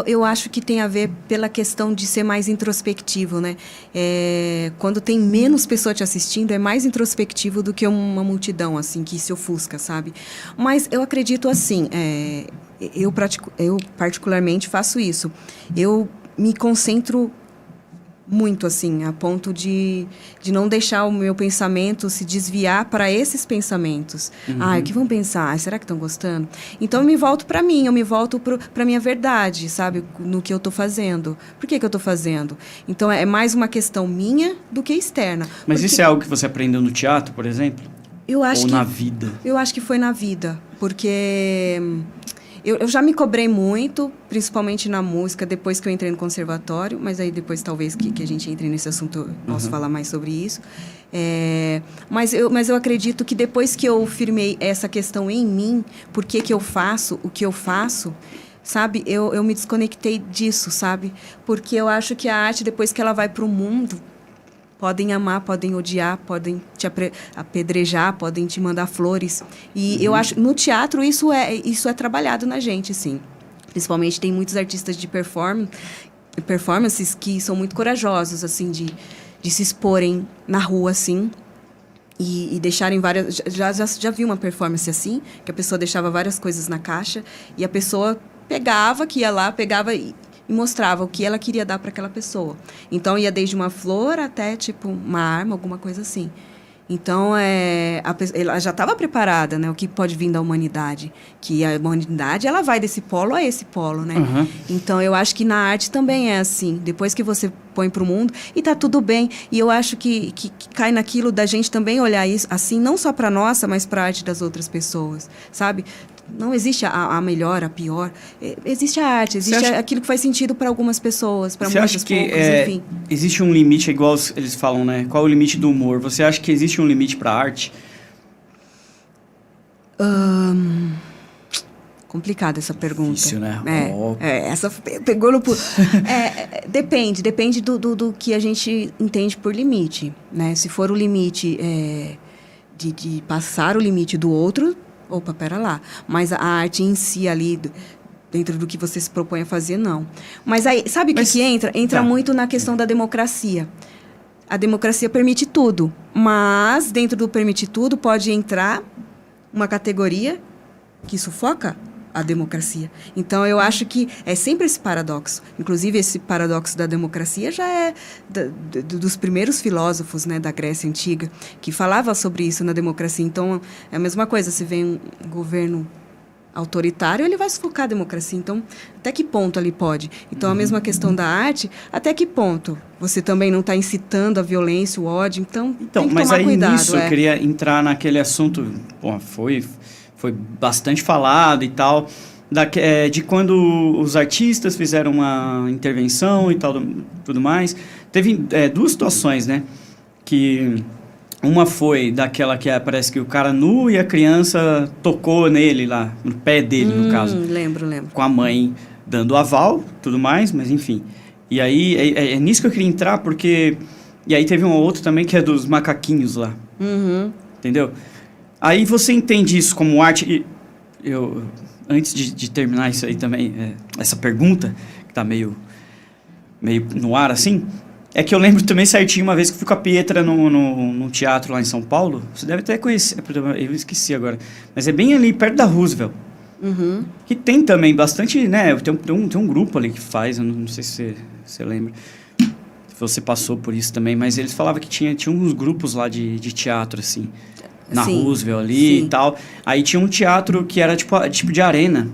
Eu acho que tem a ver pela questão de ser mais introspectivo, né? Quando tem menos pessoa te assistindo, é mais introspectivo do que uma multidão, assim, que se ofusca, sabe? Mas eu acredito assim, eu particularmente faço isso. Eu me concentro muito, assim, a ponto de não deixar o meu pensamento se desviar para esses pensamentos. O que vão pensar? Será que estão gostando? Então, eu me volto para mim, eu me volto para a minha verdade, sabe? No que eu estou fazendo. Por que eu estou fazendo? Então, é mais uma questão minha do que externa. Mas isso é algo que você aprendeu no teatro, por exemplo? Ou na vida? Eu acho que foi na vida, porque... Eu já me cobrei muito, principalmente na música, depois que eu entrei no conservatório, mas aí depois talvez que a gente entre nesse assunto eu possa falar mais sobre isso. Mas eu acredito que depois que eu firmei essa questão em mim, por que eu faço o que eu faço, sabe? Eu me desconectei disso, sabe? Porque eu acho que a arte, depois que ela vai para o mundo... Podem amar, podem odiar, podem te apedrejar, podem te mandar flores. E eu acho, no teatro, isso é trabalhado na gente, sim. Principalmente tem muitos artistas de performances que são muito corajosos, assim, de se exporem na rua, assim, e deixarem várias... Já vi uma performance assim, que a pessoa deixava várias coisas na caixa, e a pessoa que ia lá, pegava... e mostrava o que ela queria dar para aquela pessoa. Então, ia desde uma flor até, tipo, uma arma, alguma coisa assim. Então, ela já estava preparada, né? O que pode vir da humanidade. Que a humanidade, ela vai desse polo a esse polo, né? Então, eu acho que na arte também é assim. Depois que você põe para o mundo, e tá tudo bem. E eu acho que cai naquilo da gente também olhar isso assim, não só para nossa, mas para a arte das outras pessoas, sabe? Não existe a melhor, a pior. Existe a arte, existe aquilo que faz sentido para algumas pessoas, para muitas poucas, enfim. Existe um limite, igual eles falam, né? Qual é o limite do humor? Você acha que existe um limite para a arte? Complicada essa pergunta. Difícil, né? Essa pegou no... Depende do que a gente entende por limite, né? Se for o limite de passar o limite do outro... Opa, pera lá. Mas a arte em si ali, dentro do que você se propõe a fazer, não. Mas aí, sabe o que entra? Entra muito na questão da democracia. A democracia permite tudo, mas dentro do permite tudo pode entrar uma categoria que sufoca a democracia. Então, eu acho que é sempre esse paradoxo. Inclusive, esse paradoxo da democracia já é dos primeiros filósofos, né, da Grécia Antiga, que falava sobre isso na democracia. Então, é a mesma coisa. Se vem um governo autoritário, ele vai sufocar a democracia. Então, até que ponto ali pode? Então, a mesma questão da arte, até que ponto você também não está incitando a violência, o ódio? Então tem que mas tomar aí cuidado. Nisso eu queria entrar naquele assunto, foi bastante falado e tal, de quando os artistas fizeram uma intervenção e tal, tudo mais. Teve duas situações, né? Que uma foi daquela que parece que o cara nu e a criança tocou nele lá, no pé dele, no caso. Lembro. Com a mãe dando aval, tudo mais, mas enfim. E aí, é nisso que eu queria entrar, porque... E aí teve um outro também que é dos macaquinhos lá. Entendeu? Aí você entende isso como arte... Antes de terminar isso aí também, essa pergunta, que tá meio no ar assim, é que eu lembro também certinho uma vez que fui com a Pietra no teatro lá em São Paulo. Você deve até conhecer, eu esqueci agora. Mas é bem ali, perto da Roosevelt. Que tem também bastante, né? Tem um grupo ali que faz, eu não sei se você lembra. Se você passou por isso também, mas eles falavam que tinha uns grupos lá de teatro, assim. Na Roosevelt ali e tal. Aí tinha um teatro que era tipo de arena.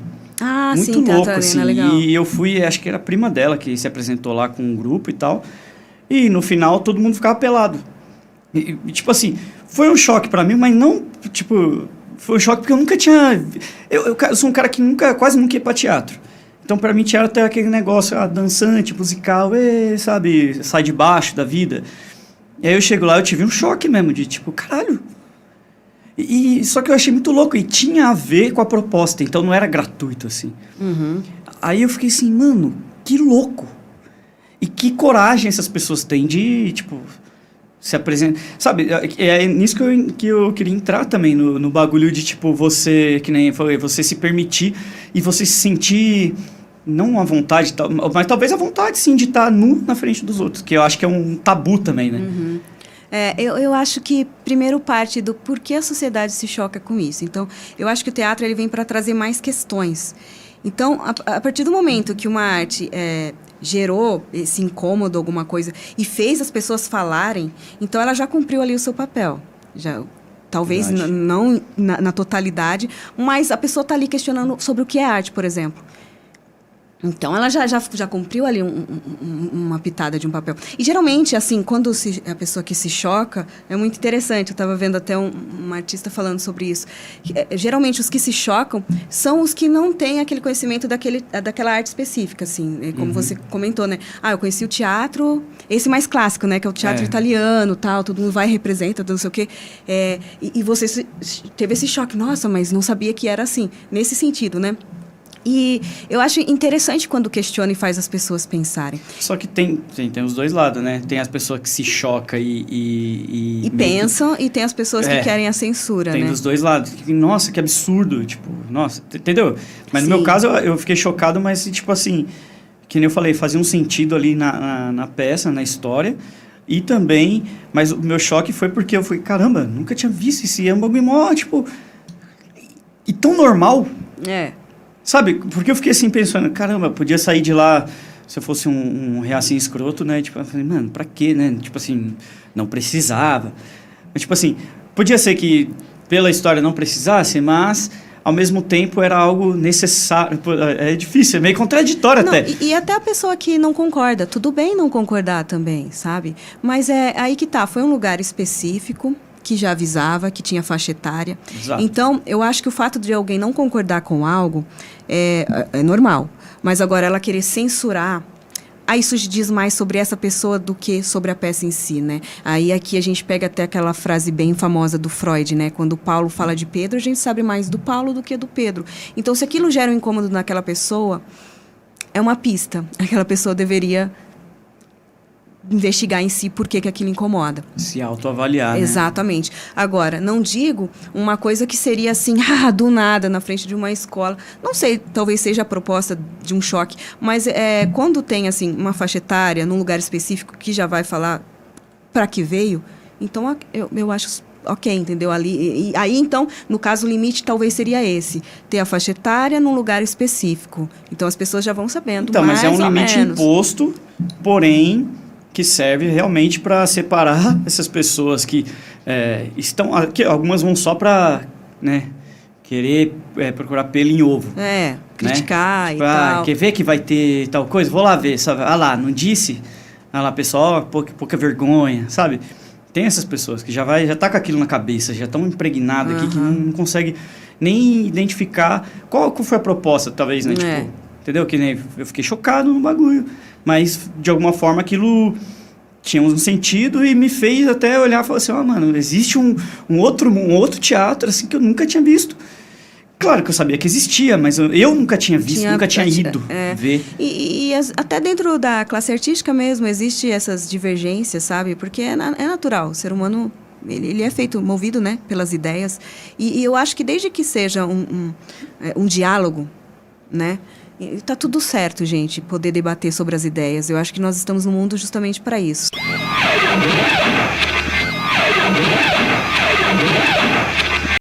Muito louco, assim. Legal. E eu fui, acho que era a prima dela que se apresentou lá com um grupo e tal. E no final todo mundo ficava pelado. E tipo assim, foi um choque pra mim, mas não, tipo... Foi um choque porque eu nunca tinha... Eu sou um cara que quase nunca ia pra teatro. Então pra mim teatro é aquele negócio dançante, musical, sabe? Sai de baixo da vida. E aí eu chego lá, eu tive um choque mesmo de tipo, caralho... Só que eu achei muito louco, e tinha a ver com a proposta, então não era gratuito, assim. Aí eu fiquei assim, mano, que louco. E que coragem essas pessoas têm de, tipo, se apresentar. Sabe, é nisso que eu queria entrar também, no bagulho de, tipo, você, que nem eu falei, você se permitir e você se sentir não a vontade, mas talvez a vontade, sim, de estar nu na frente dos outros, que eu acho que é um tabu também, né? Uhum. Eu acho que primeiro parte do porquê a sociedade se choca com isso. Então, eu acho que o teatro ele vem para trazer mais questões. Então, a partir do momento que uma arte gerou esse incômodo, alguma coisa, e fez as pessoas falarem, então ela já cumpriu ali o seu papel. Já, talvez não na totalidade, mas a pessoa está ali questionando sobre o que é arte, por exemplo. Então, ela já cumpriu ali uma pitada de um papel. E, geralmente, assim, quando a pessoa que se choca, é muito interessante. Eu estava vendo até uma artista falando sobre isso. Geralmente, os que se chocam são os que não têm aquele conhecimento daquela arte específica, assim. Como você comentou, né? Eu conheci o teatro, esse mais clássico, né? Que é o teatro italiano, tal. Todo mundo vai e representa, não sei o quê. E você teve esse choque. Nossa, mas não sabia que era assim. Nesse sentido, né? E eu acho interessante quando questiona e faz as pessoas pensarem. Só que tem os dois lados, né? Tem as pessoas que se chocam e pensam, e tem as pessoas que querem a censura, tem né? dos dois lados. Nossa, que absurdo, tipo, nossa, entendeu? Mas Sim. No meu caso, eu fiquei chocado, mas, tipo assim, que nem eu falei, fazia um sentido ali na peça, na história, e também, mas o meu choque foi porque eu fui, caramba, nunca tinha visto esse bagulho mó, tipo, e tão normal. Sabe? Porque eu fiquei assim pensando, caramba, podia sair de lá se eu fosse um reacinho escroto, né? Tipo, eu falei, mano, pra quê, né? Tipo assim, não precisava. Mas, tipo assim, podia ser que pela história não precisasse, mas ao mesmo tempo era algo necessário. É difícil, é meio contraditório até. E até a pessoa que não concorda, tudo bem não concordar também, sabe? Mas aí que tá, foi um lugar específico, que já avisava, que tinha faixa etária. Exato. Então, eu acho que o fato de alguém não concordar com algo é normal. Mas agora, ela querer censurar, isso diz mais sobre essa pessoa do que sobre a peça em si, né? Aí aqui a gente pega até aquela frase bem famosa do Freud, né? Quando o Paulo fala de Pedro, a gente sabe mais do Paulo do que do Pedro. Então, se aquilo gera um incômodo naquela pessoa, é uma pista. Aquela pessoa deveria investigar em si por que aquilo incomoda. Se autoavaliar, né? Exatamente. Agora, não digo uma coisa que seria assim, do nada, na frente de uma escola. Não sei, talvez seja a proposta de um choque, mas quando tem, assim, uma faixa etária num lugar específico que já vai falar para que veio, então eu acho ok, entendeu? Ali, e aí, então, no caso, o limite talvez seria esse. Ter a faixa etária num lugar específico. Então, as pessoas já vão sabendo mais ou menos. Então, mas é um limite imposto, porém que serve realmente para separar essas pessoas que estão... Que algumas vão só para, né, querer procurar pelo em ovo. Criticar, né? Tipo, e tal. Quer ver que vai ter tal coisa? Vou lá ver, sabe? Lá, não disse? Lá, pessoal, pouca vergonha, sabe? Tem essas pessoas que já tá com aquilo na cabeça, já estão impregnadas aqui, que não consegue nem identificar qual foi a proposta, talvez, né? Tipo, entendeu? Que nem eu fiquei chocado no bagulho. Mas, de alguma forma, aquilo tinha um sentido e me fez até olhar e falar assim, mano, existe um outro teatro, assim, que eu nunca tinha visto. Claro que eu sabia que existia, mas eu nunca tinha visto, nunca tinha ido ver. E até dentro da classe artística mesmo, existe essas divergências, sabe? Porque é natural, o ser humano, ele é movido, né, pelas ideias. E eu acho que desde que seja um diálogo, né? Tá tudo certo, gente, poder debater sobre as ideias. Eu acho que nós estamos no mundo justamente para isso.